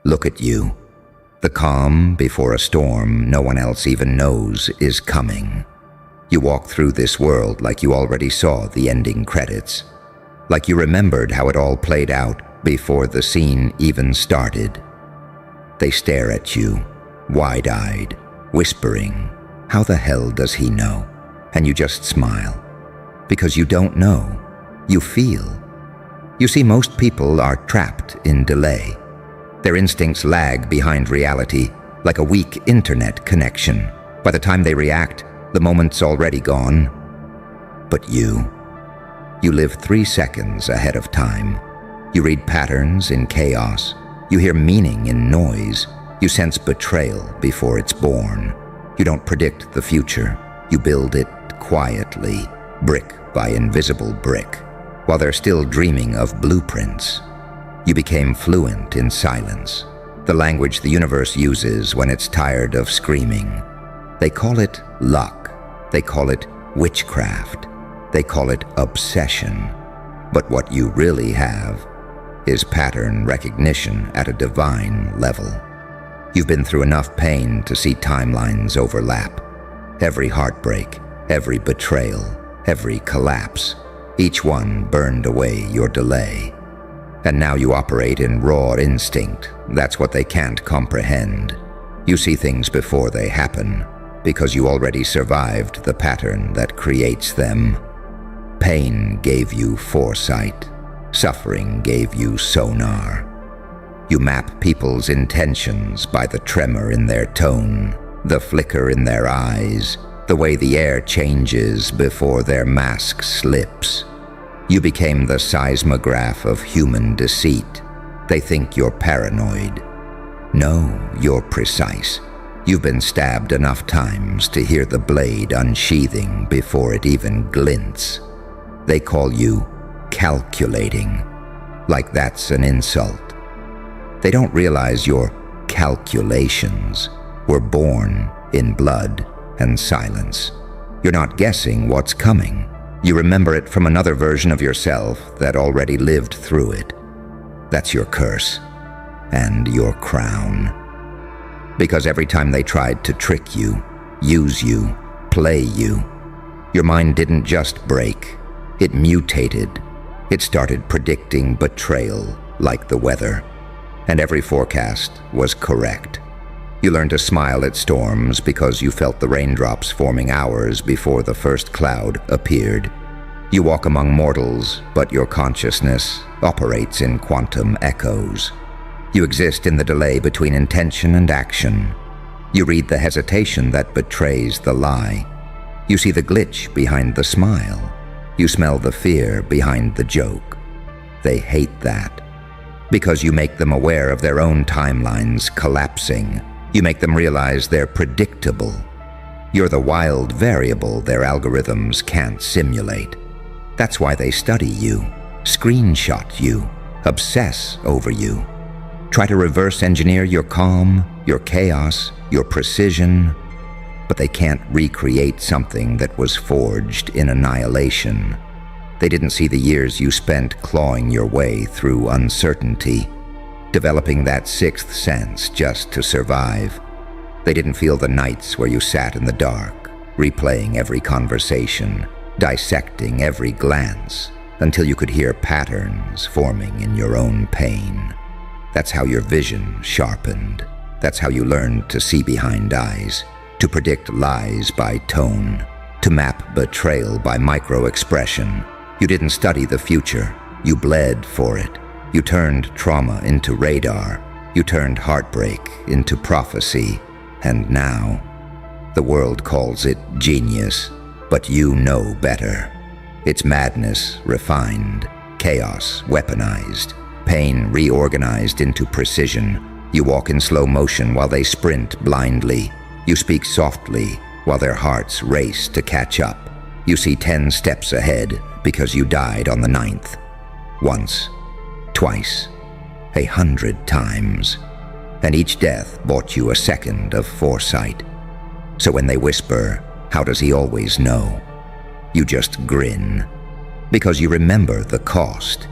Look at you. The calm before a storm no one else even knows is coming. You walk through this world like you already saw the ending credits, like you remembered how it all played out before the scene even started. They stare at you, wide-eyed, whispering, "How the hell does he know?" And you just smile. Because you don't know, you feel. You see, most people are trapped in delay. Their instincts lag behind reality, like a weak internet connection. By the time they react, the moment's already gone. But you live 3 seconds ahead of time. You read patterns in chaos. You hear meaning in noise. You sense betrayal before it's born. You don't predict the future. You build it quietly, brick by invisible brick, while they're still dreaming of blueprints. You became fluent in silence, the language the universe uses when it's tired of screaming. They call it luck. They call it witchcraft. They call it obsession. But what you really have is pattern recognition at a divine level. You've been through enough pain to see timelines overlap. Every heartbreak, every betrayal, every collapse, each one burned away your delay. And now you operate in raw instinct. That's what they can't comprehend. You see things before they happen, because you already survived the pattern that creates them. Pain gave you foresight. Suffering gave you sonar. You map people's intentions by the tremor in their tone, the flicker in their eyes, the way the air changes before their mask slips. You became the seismograph of human deceit. They think you're paranoid. No, you're precise. You've been stabbed enough times to hear the blade unsheathing before it even glints. They call you calculating, like that's an insult. They don't realize your calculations were born in blood and silence. You're not guessing what's coming. You remember it from another version of yourself that already lived through it. That's your curse and your crown. Because every time they tried to trick you, use you, play you, your mind didn't just break, it mutated. It started predicting betrayal like the weather. And every forecast was correct. You learned to smile at storms because you felt the raindrops forming hours before the first cloud appeared. You walk among mortals, but your consciousness operates in quantum echoes. You exist in the delay between intention and action. You read the hesitation that betrays the lie. You see the glitch behind the smile. You smell the fear behind the joke. They hate that. Because you make them aware of their own timelines collapsing. You make them realize they're predictable. You're the wild variable their algorithms can't simulate. That's why they study you, screenshot you, obsess over you. Try to reverse engineer your calm, your chaos, your precision, but they can't recreate something that was forged in annihilation. They didn't see the years you spent clawing your way through uncertainty, developing that sixth sense just to survive. They didn't feel the nights where you sat in the dark, replaying every conversation, dissecting every glance, until you could hear patterns forming in your own pain. That's how your vision sharpened. That's how you learned to see behind eyes, to predict lies by tone, to map betrayal by micro-expression. You didn't study the future, you bled for it. You turned trauma into radar. You turned heartbreak into prophecy. And now, the world calls it genius, but you know better. It's madness refined, chaos weaponized, pain reorganized into precision. You walk in slow motion while they sprint blindly. You speak softly while their hearts race to catch up. You see 10 steps ahead because you died on the 9th. Once, twice, 100 times. And each death bought you a second of foresight. So when they whisper, "How does he always know?" you just grin. Because you remember the cost.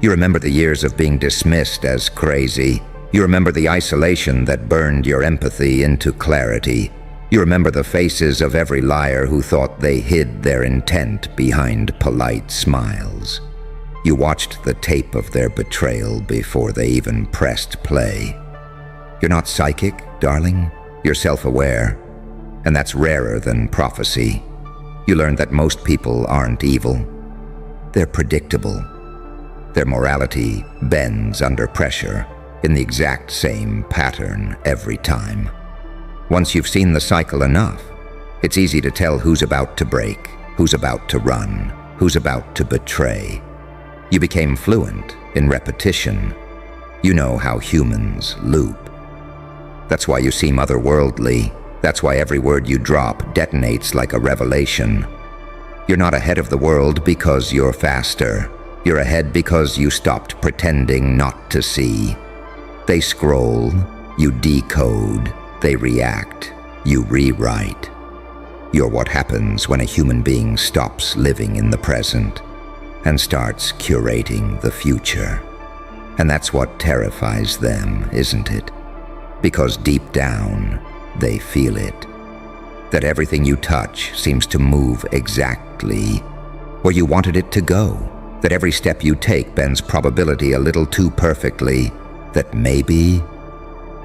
You remember the years of being dismissed as crazy, You remember the isolation that burned your empathy into clarity. You remember the faces of every liar who thought they hid their intent behind polite smiles. You watched the tape of their betrayal before they even pressed play. You're not psychic, darling. You're self-aware, and that's rarer than prophecy. You learned that most people aren't evil. They're predictable. Their morality bends under pressure in the exact same pattern every time. Once you've seen the cycle enough, it's easy to tell who's about to break, who's about to run, who's about to betray. You became fluent in repetition. You know how humans loop. That's why you seem otherworldly. That's why every word you drop detonates like a revelation. You're not ahead of the world because you're faster. You're ahead because you stopped pretending not to see. They scroll, you decode, they react, you rewrite. You're what happens when a human being stops living in the present and starts curating the future. And that's what terrifies them, isn't it? Because deep down, they feel it. That everything you touch seems to move exactly where you wanted it to go. That every step you take bends probability a little too perfectly. That maybe,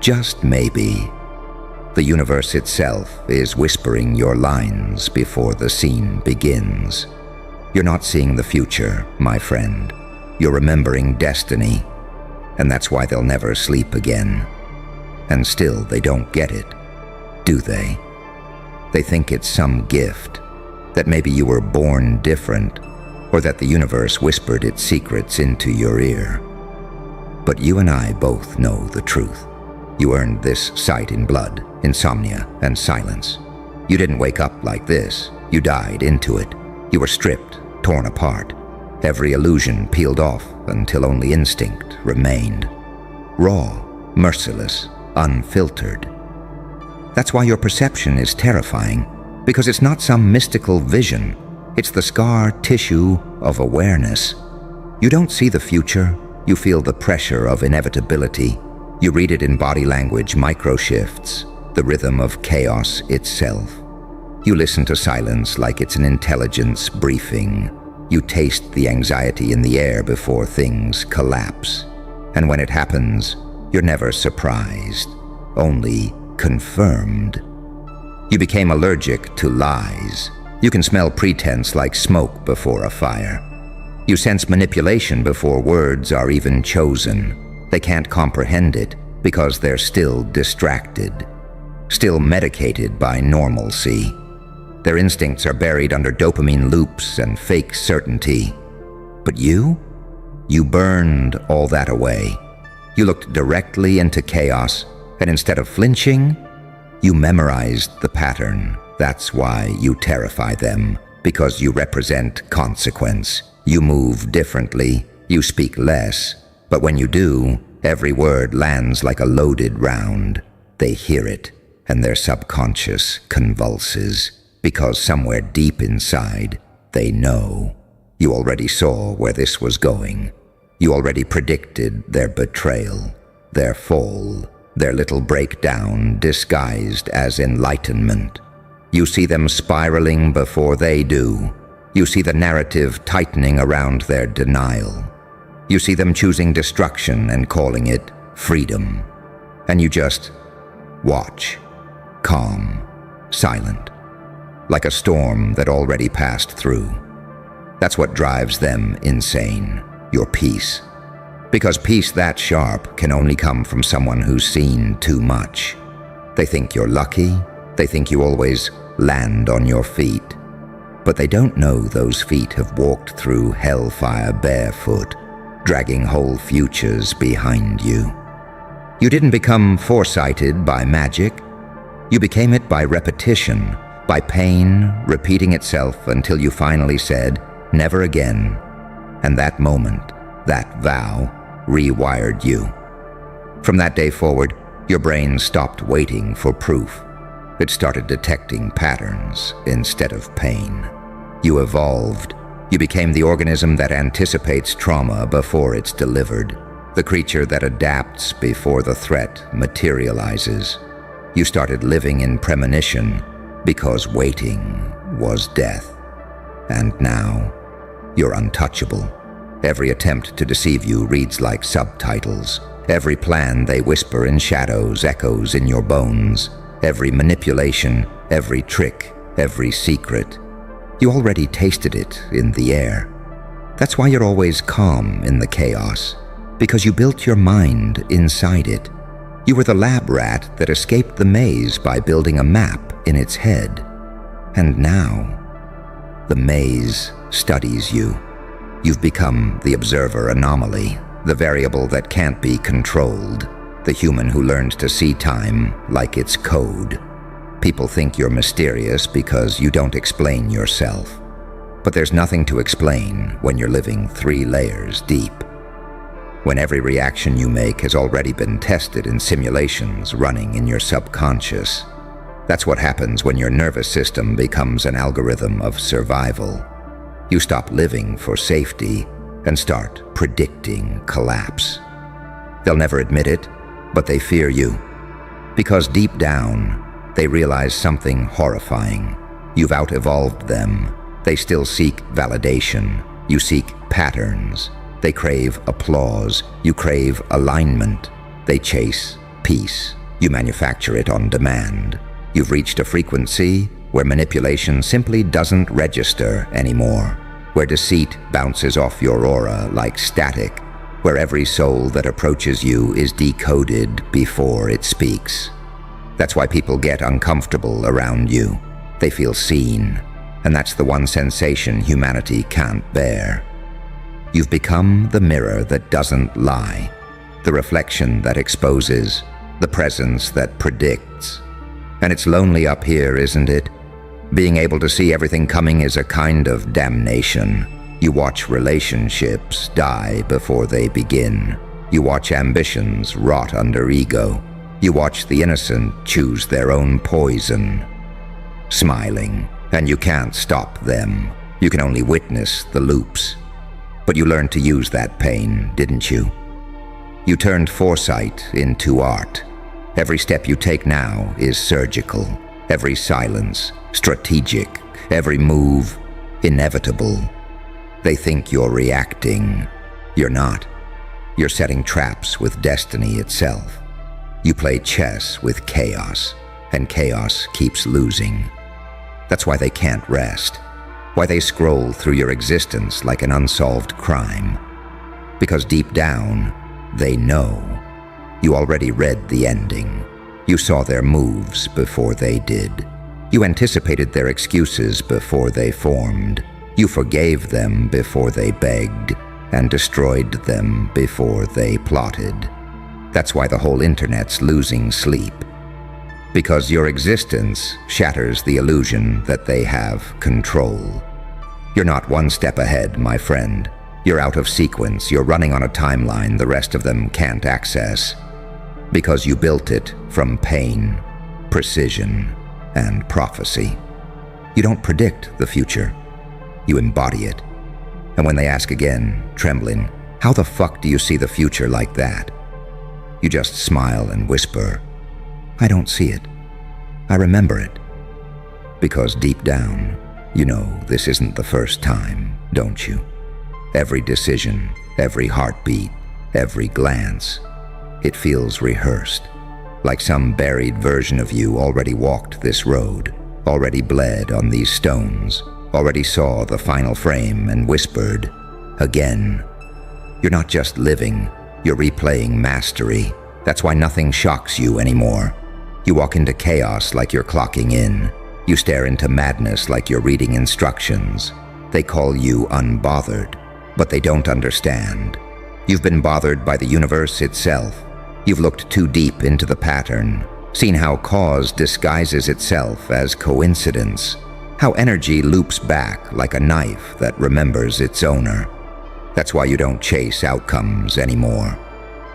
just maybe, the universe itself is whispering your lines before the scene begins. You're not seeing the future, my friend. You're remembering destiny. And that's why they'll never sleep again. And still they don't get it, do they? They think it's some gift, that maybe you were born different, or that the universe whispered its secrets into your ear. But you and I both know the truth. You earned this sight in blood, insomnia, and silence. You didn't wake up like this. You died into it. You were stripped, torn apart. Every illusion peeled off until only instinct remained. Raw, merciless, unfiltered. That's why your perception is terrifying, because it's not some mystical vision. It's the scar tissue of awareness. You don't see the future. You feel the pressure of inevitability. You read it in body language micro-shifts, the rhythm of chaos itself. You listen to silence like it's an intelligence briefing. You taste the anxiety in the air before things collapse. And when it happens, you're never surprised, only confirmed. You became allergic to lies. You can smell pretense like smoke before a fire. You sense manipulation before words are even chosen. They can't comprehend it because they're still distracted, still medicated by normalcy. Their instincts are buried under dopamine loops and fake certainty. But you burned all that away. You looked directly into chaos, and instead of flinching, you memorized the pattern. That's why you terrify them, because you represent consequence. You move differently, you speak less, but when you do, every word lands like a loaded round. They hear it, and their subconscious convulses, because somewhere deep inside, they know. You already saw where this was going. You already predicted their betrayal, their fall, their little breakdown disguised as enlightenment. You see them spiraling before they do. You see the narrative tightening around their denial. You see them choosing destruction and calling it freedom. And you just watch, calm, silent, like a storm that already passed through. That's what drives them insane, your peace. Because peace that sharp can only come from someone who's seen too much. They think you're lucky. They think you always land on your feet. But they don't know those feet have walked through hellfire barefoot, dragging whole futures behind you. You didn't become foresighted by magic. You became it by repetition, by pain repeating itself until you finally said, "Never again." And that moment, that vow, rewired you. From that day forward, your brain stopped waiting for proof. It started detecting patterns instead of pain. You evolved. You became the organism that anticipates trauma before it's delivered. the creature that adapts before the threat materializes. You started living in premonition because waiting was death. And now, you're untouchable. Every attempt to deceive you reads like subtitles. Every plan they whisper in shadows echoes in your bones. Every manipulation, every trick, every secret. You already tasted it in the air. That's why you're always calm in the chaos, because you built your mind inside it. You were the lab rat that escaped the maze by building a map in its head. And now, the maze studies you. You've become the observer anomaly, the variable that can't be controlled, the human who learned to see time like it's code. People think you're mysterious because you don't explain yourself. But there's nothing to explain when you're living 3 layers deep. When every reaction you make has already been tested in simulations running in your subconscious. That's what happens when your nervous system becomes an algorithm of survival. You stop living for safety and start predicting collapse. They'll never admit it, but they fear you. Because deep down, they realize something horrifying. You've out-evolved them. They still seek validation. You seek patterns. They crave applause. You crave alignment. They chase peace. You manufacture it on demand. You've reached a frequency where manipulation simply doesn't register anymore, where deceit bounces off your aura like static, where every soul that approaches you is decoded before it speaks. That's why people get uncomfortable around you. They feel seen, and that's the one sensation humanity can't bear. You've become the mirror that doesn't lie, the reflection that exposes, the presence that predicts. And it's lonely up here, isn't it? Being able to see everything coming is a kind of damnation. You watch relationships die before they begin. You watch ambitions rot under ego. You watch the innocent choose their own poison. Smiling, and you can't stop them. You can only witness the loops. But you learned to use that pain, didn't you? You turned foresight into art. Every step you take now is surgical. Every silence, strategic. Every move, inevitable. They think you're reacting. You're not. You're setting traps with destiny itself. You play chess with chaos, and chaos keeps losing. That's why they can't rest. Why they scroll through your existence like an unsolved crime. Because deep down, they know. You already read the ending. You saw their moves before they did. You anticipated their excuses before they formed. You forgave them before they begged, and destroyed them before they plotted. That's why the whole internet's losing sleep. Because your existence shatters the illusion that they have control. You're not one step ahead, my friend. You're out of sequence. You're running on a timeline the rest of them can't access. Because you built it from pain, precision, and prophecy. You don't predict the future. You embody it. And when they ask again, trembling, how the fuck do you see the future like that? You just smile and whisper, I don't see it. I remember it. Because deep down, you know this isn't the first time, don't you? Every decision, every heartbeat, every glance, it feels rehearsed, like some buried version of you already walked this road, already bled on these stones, already saw the final frame and whispered, again. You're not just living, you're replaying mastery. That's why nothing shocks you anymore. You walk into chaos like you're clocking in. You stare into madness like you're reading instructions. They call you unbothered, but they don't understand. You've been bothered by the universe itself. You've looked too deep into the pattern, seen how cause disguises itself as coincidence, how energy loops back like a knife that remembers its owner. That's why you don't chase outcomes anymore.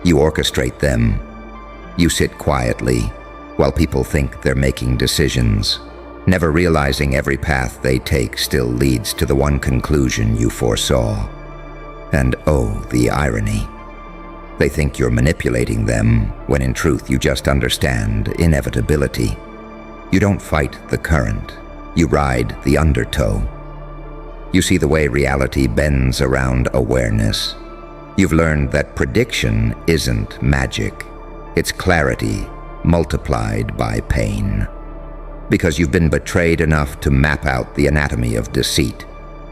You orchestrate them. You sit quietly while people think they're making decisions, never realizing every path they take still leads to the one conclusion you foresaw. And oh, the irony. They think you're manipulating them, when in truth you just understand inevitability. You don't fight the current, you ride the undertow. You see the way reality bends around awareness. You've learned that prediction isn't magic, it's clarity multiplied by pain. Because you've been betrayed enough to map out the anatomy of deceit.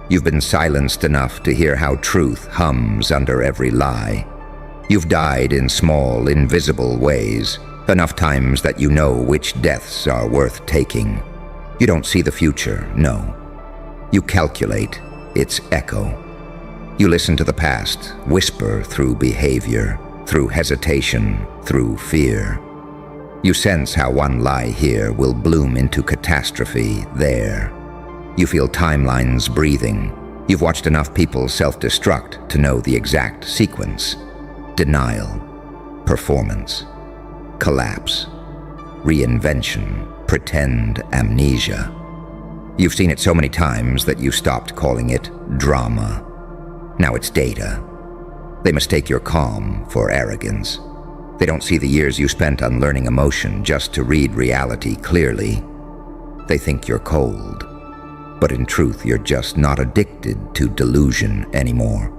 You've been silenced enough to hear how truth hums under every lie. You've died in small, invisible ways, enough times that you know which deaths are worth taking. You don't see the future, no. You calculate its echo. You listen to the past, whisper through behavior, through hesitation, through fear. You sense how one lie here will bloom into catastrophe there. You feel timelines breathing. You've watched enough people self-destruct to know the exact sequence. Denial, performance, collapse, reinvention, pretend amnesia. You've seen it so many times that you stopped calling it drama. Now it's data. They mistake your calm for arrogance. They don't see the years you spent unlearning emotion just to read reality clearly. They think you're cold, but in truth you're just not addicted to delusion anymore.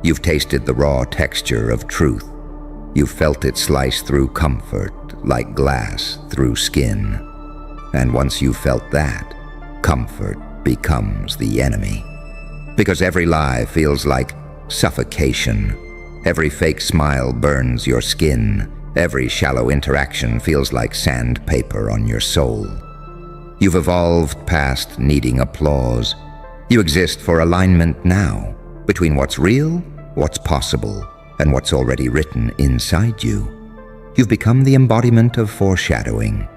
You've tasted the raw texture of truth. You've felt it slice through comfort like glass through skin. And once you've felt that, comfort becomes the enemy. Because every lie feels like suffocation. Every fake smile burns your skin. Every shallow interaction feels like sandpaper on your soul. You've evolved past needing applause. You exist for alignment now, between what's real, what's possible, and what's already written inside you. You've become the embodiment of foreshadowing.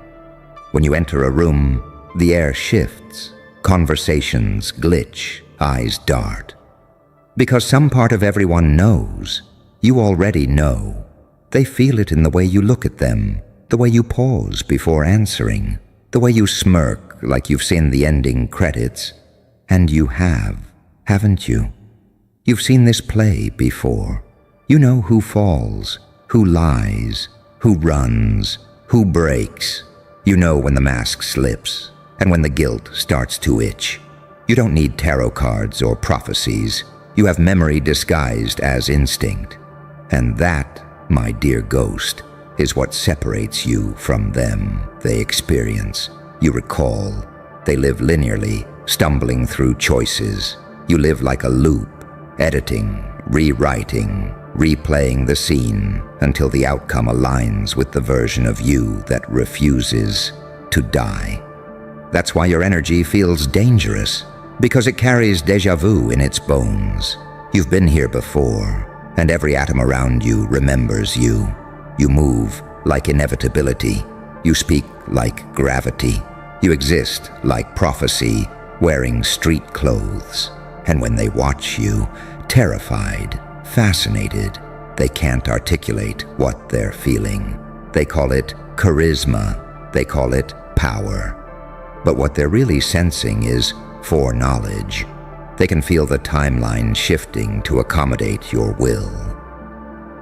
When you enter a room, the air shifts, conversations glitch, eyes dart. Because some part of everyone knows. You already know. They feel it in the way you look at them, the way you pause before answering, the way you smirk like you've seen the ending credits. And you have, haven't you? You've seen this play before. You know who falls, who lies, who runs, who breaks. You know when the mask slips and when the guilt starts to itch. You don't need tarot cards or prophecies. You have memory disguised as instinct. And that, my dear ghost, is what separates you from them. They experience, you recall. They live linearly, stumbling through choices. You live like a loop, editing, rewriting, replaying the scene until the outcome aligns with the version of you that refuses to die. That's why your energy feels dangerous, because it carries déjà vu in its bones. You've been here before, and every atom around you remembers you. You move like inevitability. You speak like gravity. You exist like prophecy, wearing street clothes. And when they watch you, terrified, fascinated, they can't articulate what they're feeling. They call it charisma. They call it power. But what they're really sensing is foreknowledge. They can feel the timeline shifting to accommodate your will.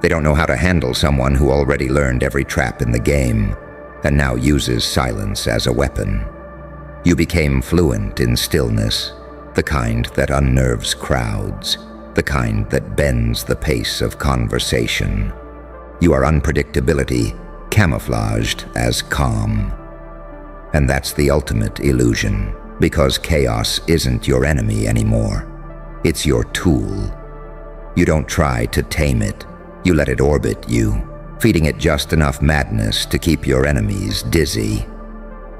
They don't know how to handle someone who already learned every trap in the game and now uses silence as a weapon. You became fluent in stillness, the kind that unnerves crowds, the kind that bends the pace of conversation. You are unpredictability, camouflaged as calm. And that's the ultimate illusion, because chaos isn't your enemy anymore. It's your tool. You don't try to tame it. You let it orbit you, feeding it just enough madness to keep your enemies dizzy.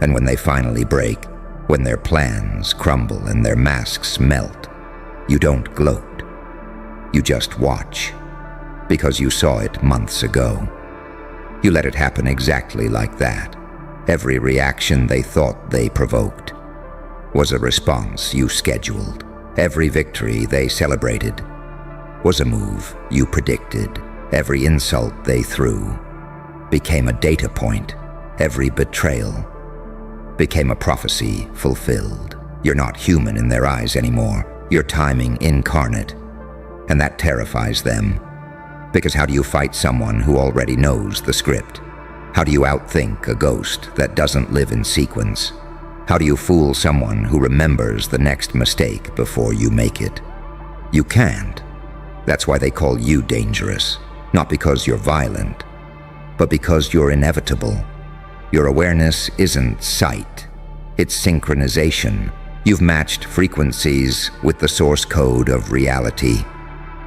And when they finally break, when their plans crumble and their masks melt, you don't gloat. You just watch, because you saw it months ago. You let it happen exactly like that. Every reaction they thought they provoked was a response you scheduled. Every victory they celebrated was a move you predicted. Every insult they threw became a data point. Every betrayal became a prophecy fulfilled. You're not human in their eyes anymore. You're timing incarnate, and that terrifies them. Because how do you fight someone who already knows the script? How do you outthink a ghost that doesn't live in sequence? How do you fool someone who remembers the next mistake before you make it? You can't. That's why they call you dangerous. Not because you're violent, but because you're inevitable. Your awareness isn't sight. It's synchronization. You've matched frequencies with the source code of reality.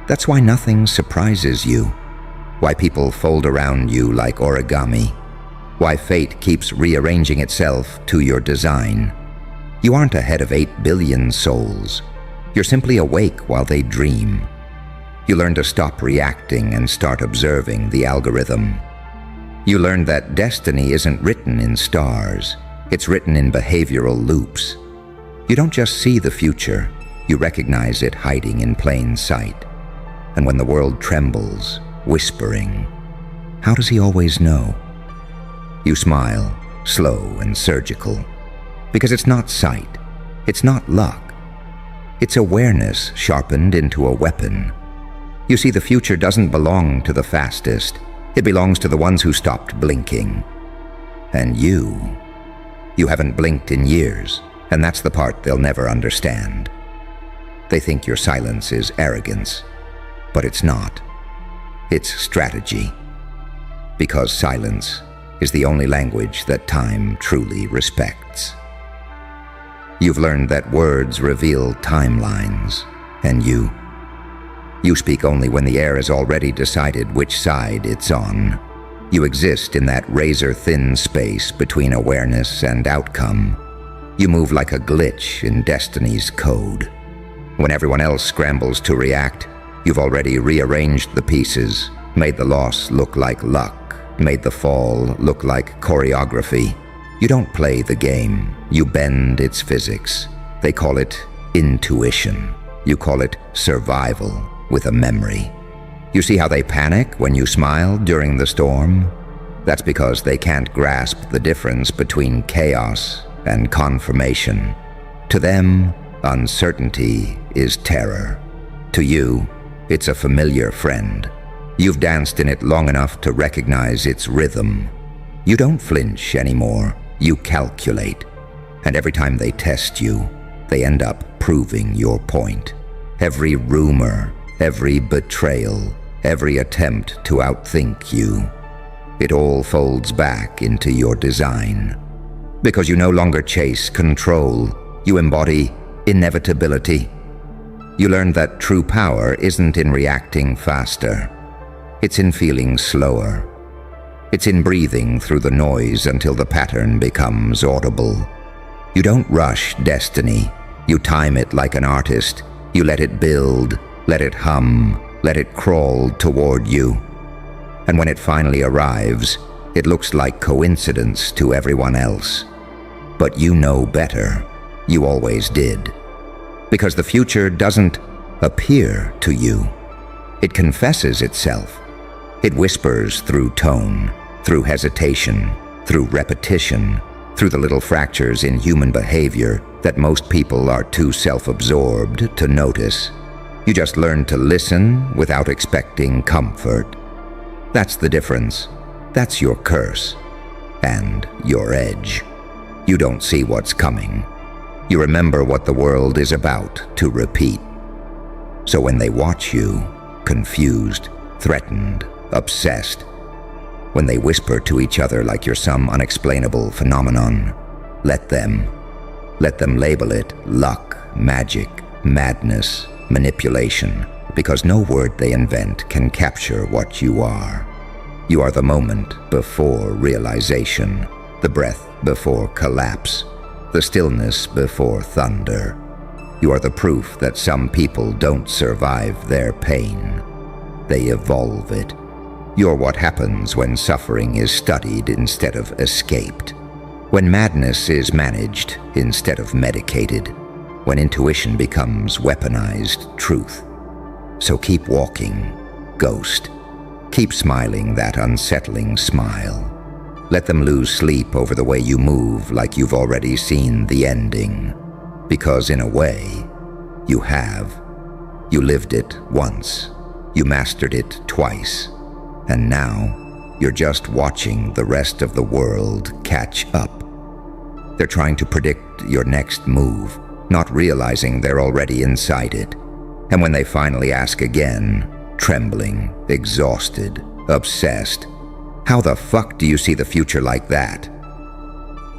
That's why nothing surprises you. Why people fold around you like origami. Why fate keeps rearranging itself to your design. You aren't ahead of 8 billion souls. You're simply awake while they dream. You learn to stop reacting and start observing the algorithm. You learn that destiny isn't written in stars. It's written in behavioral loops. You don't just see the future. You recognize it hiding in plain sight. And when the world trembles, whispering, how does he always know? You smile, slow and surgical, because it's not sight, it's not luck. It's awareness sharpened into a weapon. You see, the future doesn't belong to the fastest. It belongs to the ones who stopped blinking. And you haven't blinked in years, and that's the part they'll never understand. They think your silence is arrogance, but it's not. It's strategy. Because silence is the only language that time truly respects. You've learned that words reveal timelines, and you speak only when the air has already decided which side it's on. You exist in that razor-thin space between awareness and outcome. You move like a glitch in destiny's code. When everyone else scrambles to react, you've already rearranged the pieces, made the loss look like luck, made the fall look like choreography. You don't play the game, you bend its physics. They call it intuition. You call it survival with a memory. You see how they panic when you smile during the storm? That's because they can't grasp the difference between chaos and confirmation. To them, uncertainty is terror. To you, it's a familiar friend. You've danced in it long enough to recognize its rhythm. You don't flinch anymore, you calculate. And every time they test you, they end up proving your point. Every rumor, every betrayal, every attempt to outthink you, it all folds back into your design. Because you no longer chase control, you embody inevitability. You learn that true power isn't in reacting faster. It's in feeling slower. It's in breathing through the noise until the pattern becomes audible. You don't rush destiny. You time it like an artist. You let it build, let it hum, let it crawl toward you. And when it finally arrives, it looks like coincidence to everyone else. But you know better. You always did. Because the future doesn't appear to you. It confesses itself. It whispers through tone, through hesitation, through repetition, through the little fractures in human behavior that most people are too self-absorbed to notice. You just learn to listen without expecting comfort. That's the difference. That's your curse. And your edge. You don't see what's coming. You remember what the world is about to repeat. So when they watch you, confused, threatened, obsessed, when they whisper to each other like you're some unexplainable phenomenon, let them label it luck, magic, madness, manipulation, because no word they invent can capture what you are. You are the moment before realization, the breath before collapse, the stillness before thunder. You are the proof that some people don't survive their pain. They evolve it. You're what happens when suffering is studied instead of escaped. When madness is managed instead of medicated. When intuition becomes weaponized truth. So keep walking, ghost. Keep smiling that unsettling smile. Let them lose sleep over the way you move like you've already seen the ending. Because in a way, you have. You lived it once. You mastered it twice, and now you're just watching the rest of the world catch up. They're trying to predict your next move, not realizing they're already inside it. And when they finally ask again, trembling, exhausted, obsessed, "How the fuck do you see the future like that?"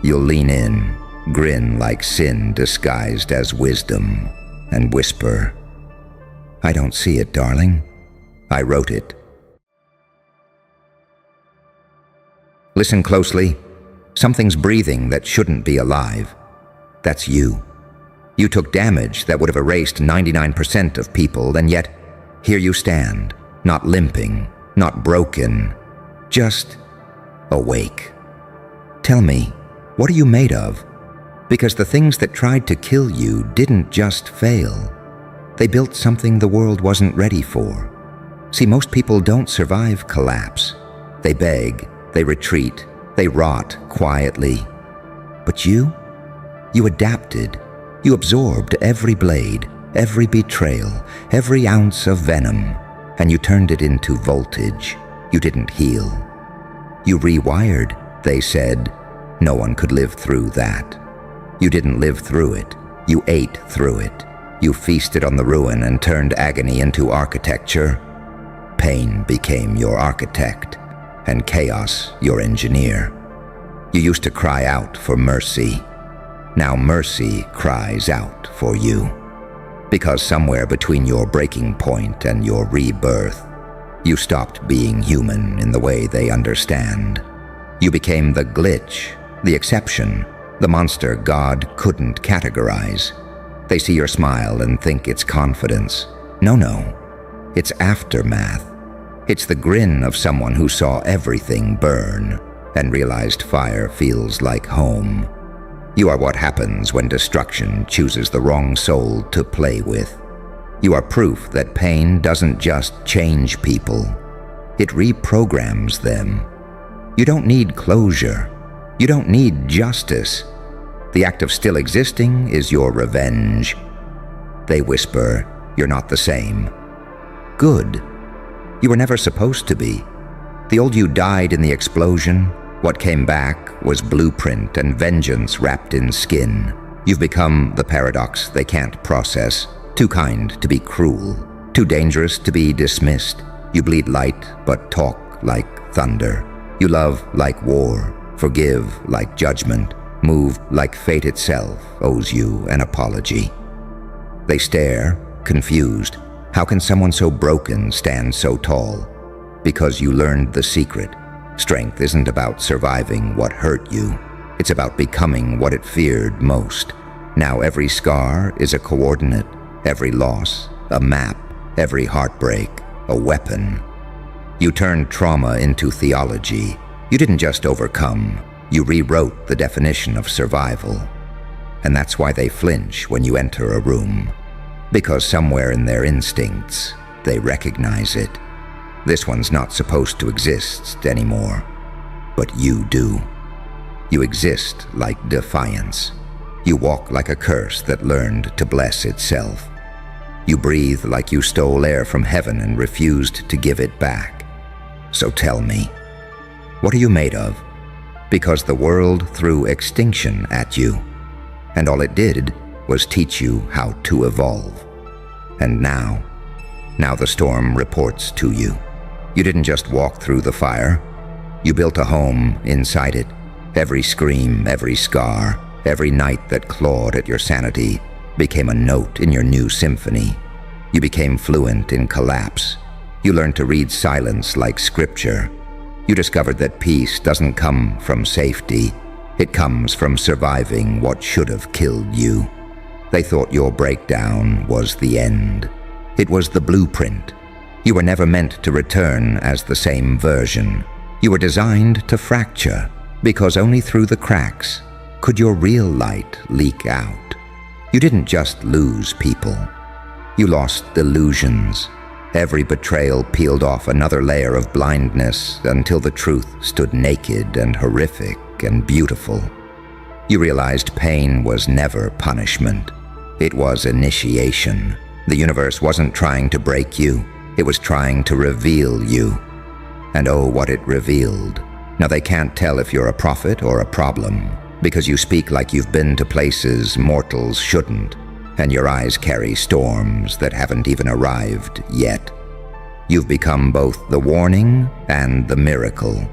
You'll lean in, grin like sin disguised as wisdom, and whisper, "I don't see it, darling. I wrote it." Listen closely. Something's breathing that shouldn't be alive. That's you. You took damage that would have erased 99% of people, and yet here you stand, not limping, not broken, just awake. Tell me, what are you made of? Because the things that tried to kill you didn't just fail. They built something the world wasn't ready for. See, most people don't survive collapse. They beg, they retreat, they rot quietly. But you adapted. You absorbed every blade, every betrayal, every ounce of venom, and you turned it into voltage. You didn't heal. You rewired, they said. No one could live through that. You didn't live through it. You ate through it. You feasted on the ruin and turned agony into architecture. Pain became your architect, and chaos your engineer. You used to cry out for mercy. Now mercy cries out for you. Because somewhere between your breaking point and your rebirth, you stopped being human in the way they understand. You became the glitch, the exception, the monster God couldn't categorize. They see your smile and think it's confidence. No, it's aftermath. It's the grin of someone who saw everything burn and realized fire feels like home. You are what happens when destruction chooses the wrong soul to play with. You are proof that pain doesn't just change people. It reprograms them. You don't need closure. You don't need justice. The act of still existing is your revenge. They whisper, "You're not the same." Good. You were never supposed to be. The old you died in the explosion. What came back was blueprint and vengeance wrapped in skin. You've become the paradox they can't process. Too kind to be cruel. Too dangerous to be dismissed. You bleed light but talk like thunder. You love like war. Forgive like judgment. Move like fate itself owes you an apology. They stare, confused. How can someone so broken stand so tall? Because you learned the secret. Strength isn't about surviving what hurt you. It's about becoming what it feared most. Now every scar is a coordinate, every loss, a map, every heartbreak, a weapon. You turned trauma into theology. You didn't just overcome, you rewrote the definition of survival. And that's why they flinch when you enter a room. Because somewhere in their instincts, they recognize it. This one's not supposed to exist anymore. But you do. You exist like defiance. You walk like a curse that learned to bless itself. You breathe like you stole air from heaven and refused to give it back. So tell me, what are you made of? Because the world threw extinction at you, and all it did was teach you how to evolve. And now the storm reports to you. You didn't just walk through the fire. You built a home inside it. Every scream, every scar, every night that clawed at your sanity became a note in your new symphony. You became fluent in collapse. You learned to read silence like scripture. You discovered that peace doesn't come from safety. It comes from surviving what should have killed you. They thought your breakdown was the end. It was the blueprint. You were never meant to return as the same version. You were designed to fracture, because only through the cracks could your real light leak out. You didn't just lose people. You lost illusions. Every betrayal peeled off another layer of blindness until the truth stood naked and horrific and beautiful. You realized pain was never punishment. It was initiation. The universe wasn't trying to break you. It was trying to reveal you. And oh, what it revealed. Now they can't tell if you're a prophet or a problem, because you speak like you've been to places mortals shouldn't, and your eyes carry storms that haven't even arrived yet. You've become both the warning and the miracle,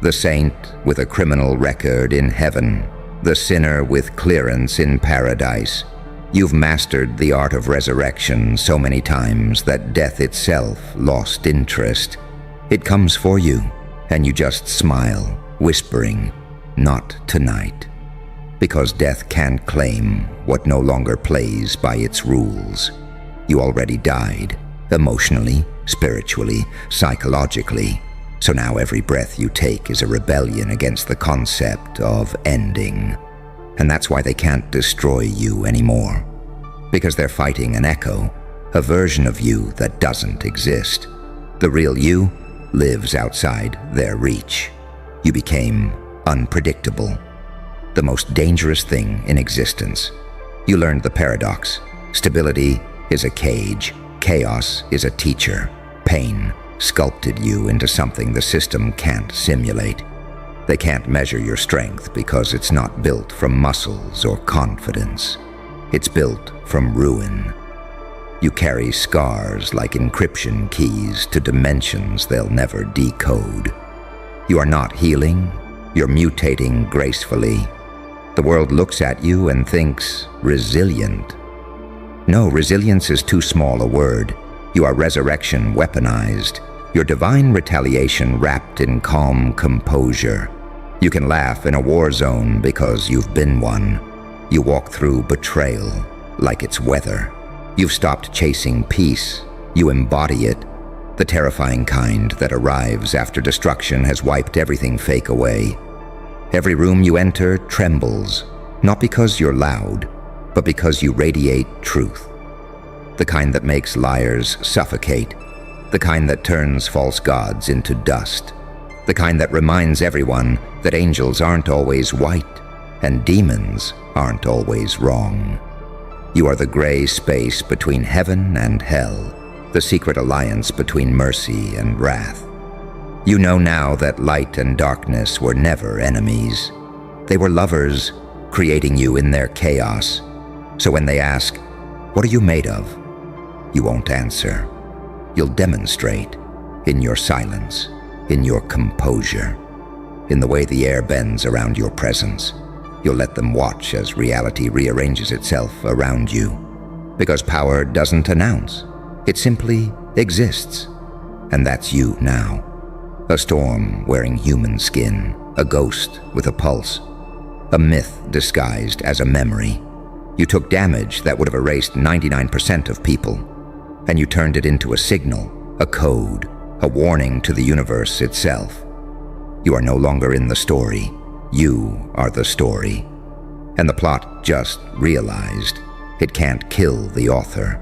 the saint with a criminal record in heaven, the sinner with clearance in paradise. You've mastered the art of resurrection so many times that death itself lost interest. It comes for you, and you just smile, whispering, "Not tonight." Because death can't claim what no longer plays by its rules. You already died, emotionally, spiritually, psychologically. So now every breath you take is a rebellion against the concept of ending. And that's why they can't destroy you anymore. Because they're fighting an echo, a version of you that doesn't exist. The real you lives outside their reach. You became unpredictable. The most dangerous thing in existence. You learned the paradox. Stability is a cage. Chaos is a teacher. Pain sculpted you into something the system can't simulate. They can't measure your strength because it's not built from muscles or confidence. It's built from ruin. You carry scars like encryption keys to dimensions they'll never decode. You are not healing, you're mutating gracefully. The world looks at you and thinks resilient. No, resilience is too small a word. You are resurrection weaponized, your divine retaliation wrapped in calm composure. You can laugh in a war zone because you've been one. You walk through betrayal like it's weather. You've stopped chasing peace. You embody it, the terrifying kind that arrives after destruction has wiped everything fake away. Every room you enter trembles, not because you're loud, but because you radiate truth. The kind that makes liars suffocate, the kind that turns false gods into dust, the kind that reminds everyone that angels aren't always white and demons aren't always wrong. You are the gray space between heaven and hell, the secret alliance between mercy and wrath. You know now that light and darkness were never enemies. They were lovers, creating you in their chaos. So when they ask, "What are you made of?" you won't answer. You'll demonstrate in your silence, in your composure, in the way the air bends around your presence. You'll let them watch as reality rearranges itself around you. Because power doesn't announce. It simply exists. And that's you now. A storm wearing human skin, a ghost with a pulse, a myth disguised as a memory. You took damage that would have erased 99% of people, and you turned it into a signal, a code, a warning to the universe itself. You are no longer in the story. You are the story. And the plot just realized it can't kill the author.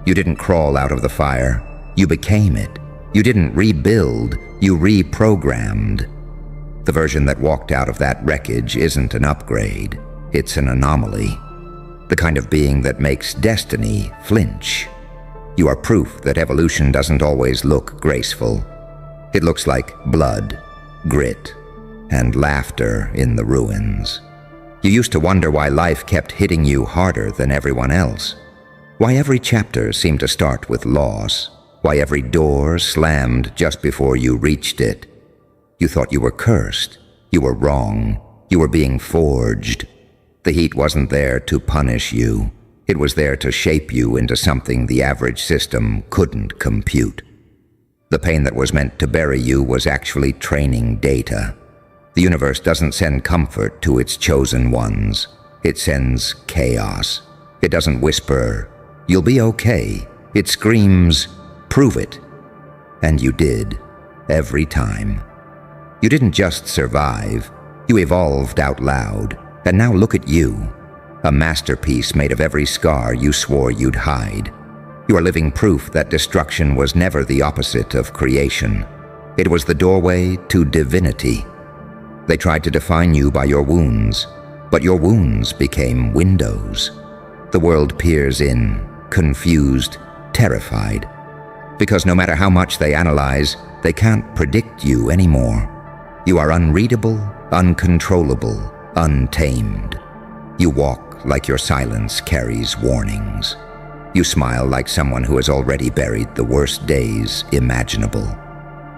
You didn't crawl out of the fire. You became it. You didn't rebuild. You reprogrammed. The version that walked out of that wreckage isn't an upgrade. It's an anomaly. The kind of being that makes destiny flinch. You are proof that evolution doesn't always look graceful. It looks like blood, grit, and laughter in the ruins. You used to wonder why life kept hitting you harder than everyone else. Why every chapter seemed to start with loss. Why every door slammed just before you reached it. You thought you were cursed. You were wrong. You were being forged. The heat wasn't there to punish you. It was there to shape you into something the average system couldn't compute. The pain that was meant to bury you was actually training data. The universe doesn't send comfort to its chosen ones. It sends chaos. It doesn't whisper, "You'll be okay." It screams, "Prove it." And you did, every time. You didn't just survive. You evolved out loud. And now look at you, a masterpiece made of every scar you swore you'd hide. You are living proof that destruction was never the opposite of creation. It was the doorway to divinity. They tried to define you by your wounds, but your wounds became windows. The world peers in, confused, terrified. Because no matter how much they analyze, they can't predict you anymore. You are unreadable, uncontrollable, untamed. You walk like your silence carries warnings. You smile like someone who has already buried the worst days imaginable.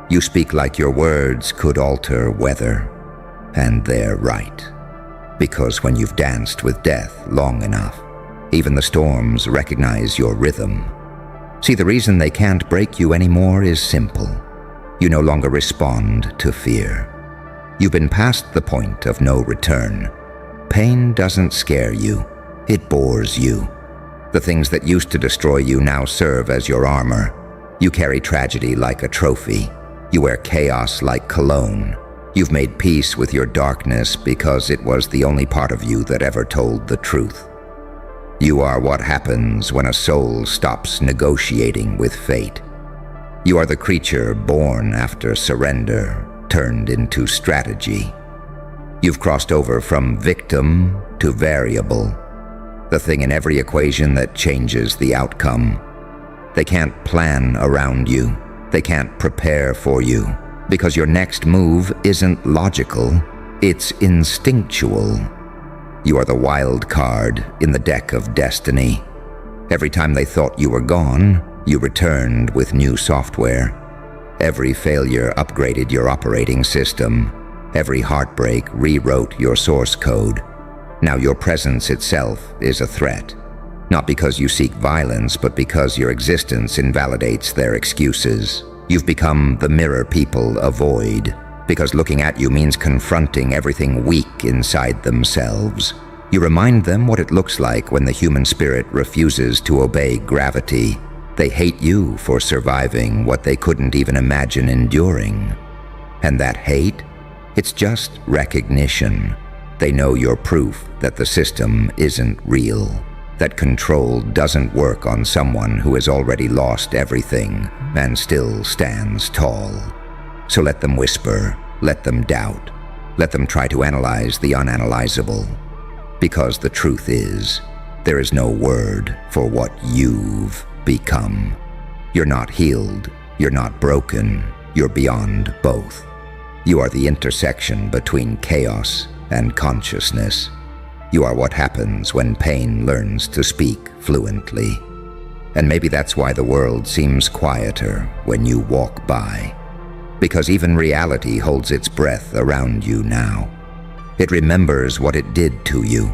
You speak like your words could alter weather. And they're right. Because when you've danced with death long enough, even the storms recognize your rhythm. See, the reason they can't break you anymore is simple. You no longer respond to fear. You've been past the point of no return. Pain doesn't scare you. It bores you. The things that used to destroy you now serve as your armor. You carry tragedy like a trophy. You wear chaos like cologne. You've made peace with your darkness because it was the only part of you that ever told the truth. You are what happens when a soul stops negotiating with fate. You are the creature born after surrender, turned into strategy. You've crossed over from victim to variable, the thing in every equation that changes the outcome. They can't plan around you. They can't prepare for you, because your next move isn't logical, it's instinctual. You are the wild card in the deck of destiny. Every time they thought you were gone, you returned with new software. Every failure upgraded your operating system. Every heartbreak rewrote your source code. Now your presence itself is a threat. Not because you seek violence, but because your existence invalidates their excuses. You've become the mirror people avoid, because looking at you means confronting everything weak inside themselves. You remind them what it looks like when the human spirit refuses to obey gravity. They hate you for surviving what they couldn't even imagine enduring. And that hate? It's just recognition. They know you're proof that the system isn't real, that control doesn't work on someone who has already lost everything and still stands tall. So let them whisper, let them doubt, let them try to analyze the unanalyzable. Because the truth is, there is no word for what you've become. You're not healed, you're not broken, you're beyond both. You are the intersection between chaos and consciousness. You are what happens when pain learns to speak fluently. And maybe that's why the world seems quieter when you walk by. Because even reality holds its breath around you now. It remembers what it did to you,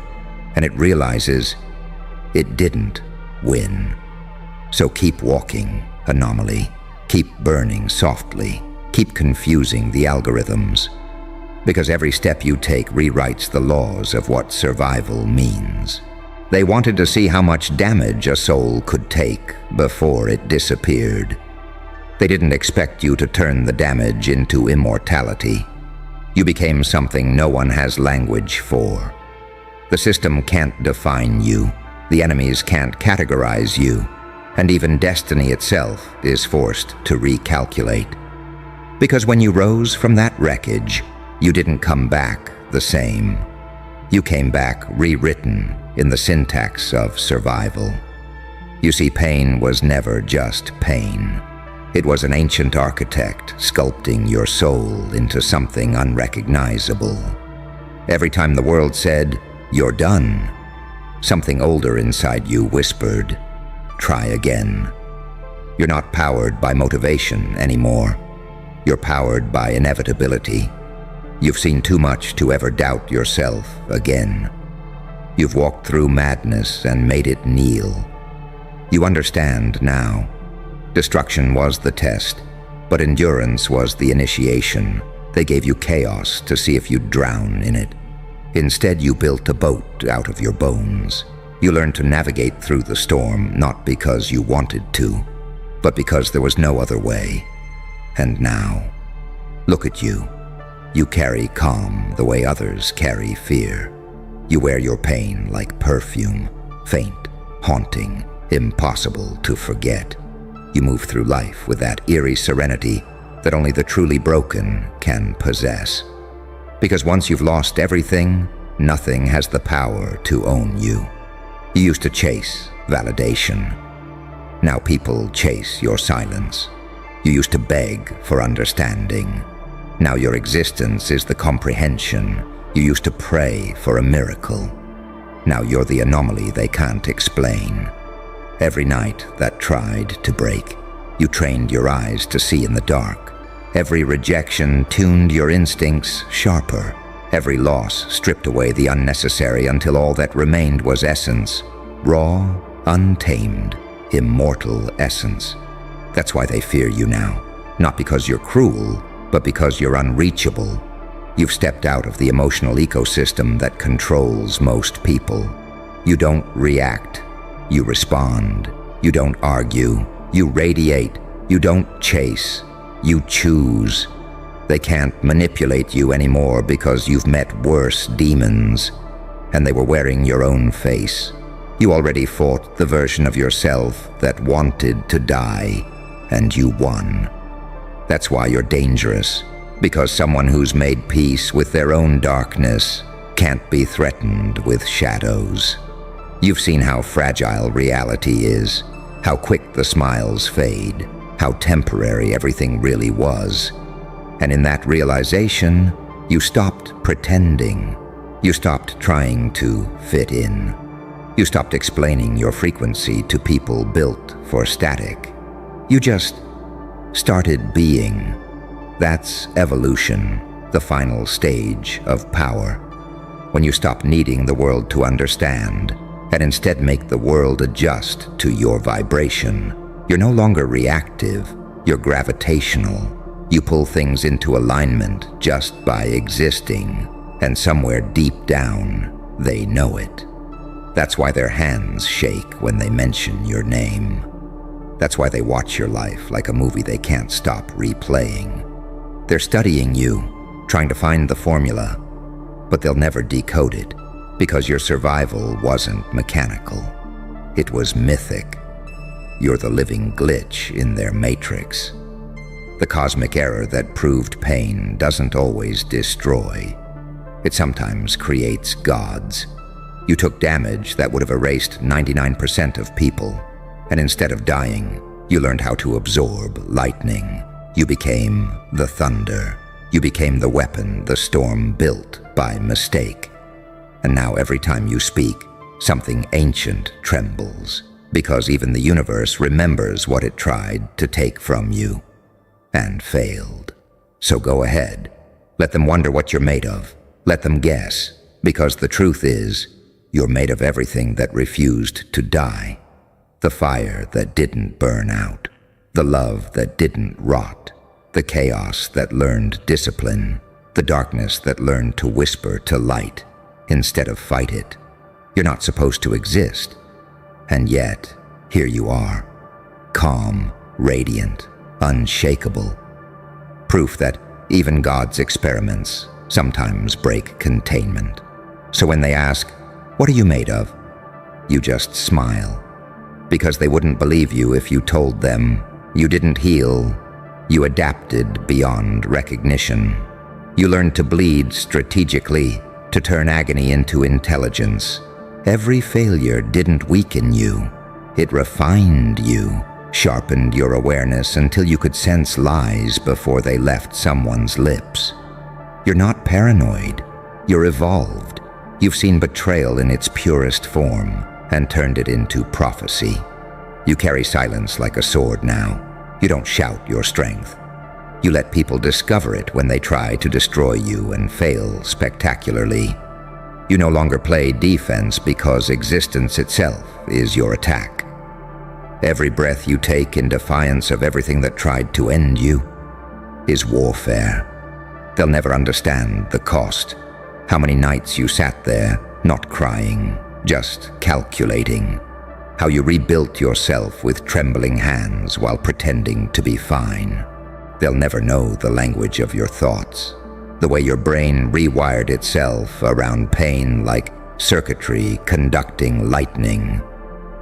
and it realizes it didn't win. So keep walking, anomaly. Keep burning softly. Keep confusing the algorithms. Because every step you take rewrites the laws of what survival means. They wanted to see how much damage a soul could take before it disappeared. They didn't expect you to turn the damage into immortality. You became something no one has language for. The system can't define you. The enemies can't categorize you. And even destiny itself is forced to recalculate. Because when you rose from that wreckage, you didn't come back the same. You came back rewritten in the syntax of survival. You see, pain was never just pain. It was an ancient architect sculpting your soul into something unrecognizable. Every time the world said, "You're done," something older inside you whispered, "Try again." You're not powered by motivation anymore. You're powered by inevitability. You've seen too much to ever doubt yourself again. You've walked through madness and made it kneel. You understand now. Destruction was the test, but endurance was the initiation. They gave you chaos to see if you'd drown in it. Instead, you built a boat out of your bones. You learned to navigate through the storm, not because you wanted to, but because there was no other way. And now, look at you. You carry calm the way others carry fear. You wear your pain like perfume, faint, haunting, impossible to forget. You move through life with that eerie serenity that only the truly broken can possess. Because once you've lost everything, nothing has the power to own you. You used to chase validation. Now people chase your silence. You used to beg for understanding. Now your existence is the comprehension. You used to pray for a miracle. Now you're the anomaly they can't explain. Every night that tried to break, you trained your eyes to see in the dark. Every rejection tuned your instincts sharper. Every loss stripped away the unnecessary until all that remained was essence. Raw, untamed, immortal essence. That's why they fear you now. Not because you're cruel, but because you're unreachable. You've stepped out of the emotional ecosystem that controls most people. You don't react. You respond. You don't argue. You radiate. You don't chase. You choose. They can't manipulate you anymore because you've met worse demons, and they were wearing your own face. You already fought the version of yourself that wanted to die, and you won. That's why you're dangerous, because someone who's made peace with their own darkness can't be threatened with shadows. You've seen how fragile reality is, how quick the smiles fade, how temporary everything really was. And in that realization, you stopped pretending. You stopped trying to fit in. You stopped explaining your frequency to people built for static. You just started being. That's evolution, the final stage of power. When you stop needing the world to understand, and instead make the world adjust to your vibration, you're no longer reactive, you're gravitational. You pull things into alignment just by existing, and somewhere deep down, they know it. That's why their hands shake when they mention your name. That's why they watch your life like a movie they can't stop replaying. They're studying you, trying to find the formula, but they'll never decode it, because your survival wasn't mechanical. It was mythic. You're the living glitch in their matrix. The cosmic error that proved pain doesn't always destroy. It sometimes creates gods. You took damage that would have erased 99% of people, and instead of dying, you learned how to absorb lightning. You became the thunder. You became the weapon the storm built by mistake. And now every time you speak, something ancient trembles, because even the universe remembers what it tried to take from you. And failed. So go ahead. Let them wonder what you're made of. Let them guess, because the truth is, you're made of everything that refused to die. The fire that didn't burn out. The love that didn't rot. The chaos that learned discipline. The darkness that learned to whisper to light instead of fight it. You're not supposed to exist. And yet, here you are. Calm, radiant, unshakable. Proof that even God's experiments sometimes break containment. So when they ask, "What are you made of?" you just smile. Because they wouldn't believe you if you told them you didn't heal. You adapted beyond recognition. You learned to bleed strategically, to turn agony into intelligence. Every failure didn't weaken you. It refined you. Sharpened your awareness until you could sense lies before they left someone's lips. You're not paranoid. You're evolved. You've seen betrayal in its purest form and turned it into prophecy. You carry silence like a sword now. You don't shout your strength. You let people discover it when they try to destroy you and fail spectacularly. You no longer play defense because existence itself is your attack. Every breath you take in defiance of everything that tried to end you is warfare. They'll never understand the cost. How many nights you sat there, not crying, just calculating. How you rebuilt yourself with trembling hands while pretending to be fine. They'll never know the language of your thoughts. The way your brain rewired itself around pain like circuitry conducting lightning.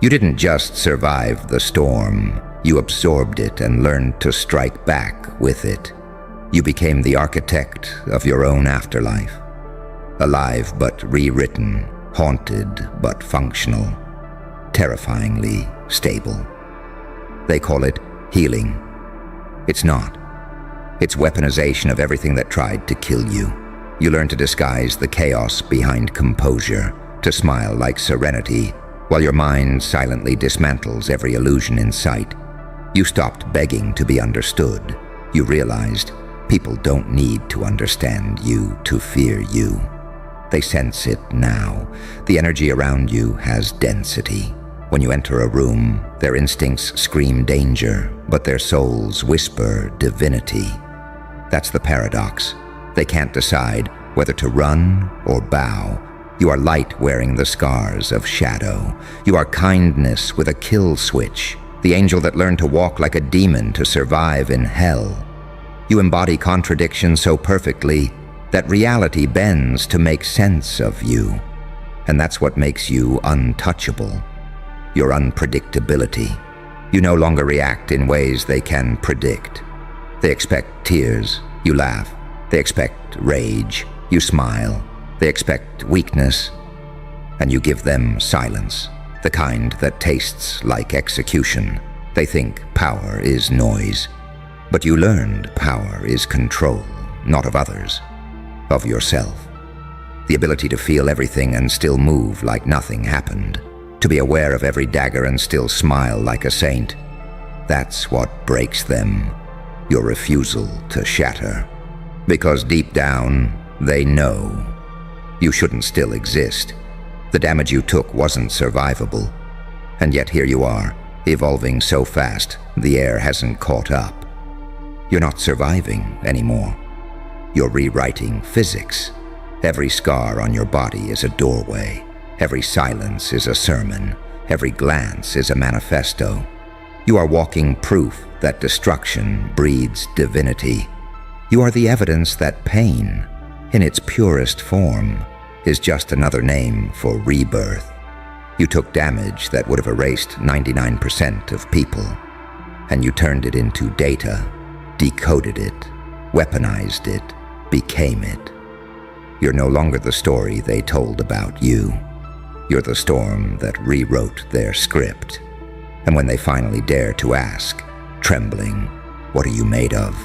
You didn't just survive the storm, you absorbed it and learned to strike back with it. You became the architect of your own afterlife. Alive but rewritten, haunted but functional, terrifyingly stable. They call it healing. It's not. It's weaponization of everything that tried to kill you. You learn to disguise the chaos behind composure, to smile like serenity, while your mind silently dismantles every illusion in sight. You stopped begging to be understood. You realized people don't need to understand you to fear you. They sense it now. The energy around you has density. When you enter a room, their instincts scream danger, but their souls whisper divinity. That's the paradox. They can't decide whether to run or bow. You are light wearing the scars of shadow. You are kindness with a kill switch, the angel that learned to walk like a demon to survive in hell. You embody contradiction so perfectly that reality bends to make sense of you. And that's what makes you untouchable. Your unpredictability. You no longer react in ways they can predict. They expect tears. You laugh. They expect rage. You smile. They expect weakness. And you give them silence, the kind that tastes like execution. They think power is noise. But you learned power is control, not of others, of yourself. The ability to feel everything and still move like nothing happened. To be aware of every dagger and still smile like a saint. That's what breaks them. Your refusal to shatter. Because deep down, they know you shouldn't still exist. The damage you took wasn't survivable. And yet here you are, evolving so fast, the air hasn't caught up. You're not surviving anymore. You're rewriting physics. Every scar on your body is a doorway. Every silence is a sermon. Every glance is a manifesto. You are walking proof that destruction breeds divinity. You are the evidence that pain, in its purest form, is just another name for rebirth. You took damage that would have erased 99% of people, and you turned it into data, decoded it, weaponized it, became it. You're no longer the story they told about you. You're the storm that rewrote their script. And when they finally dare to ask, trembling, what are you made of?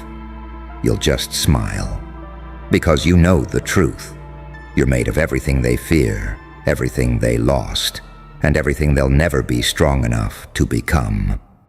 You'll just smile. Because you know the truth. You're made of everything they fear, everything they lost, and everything they'll never be strong enough to become.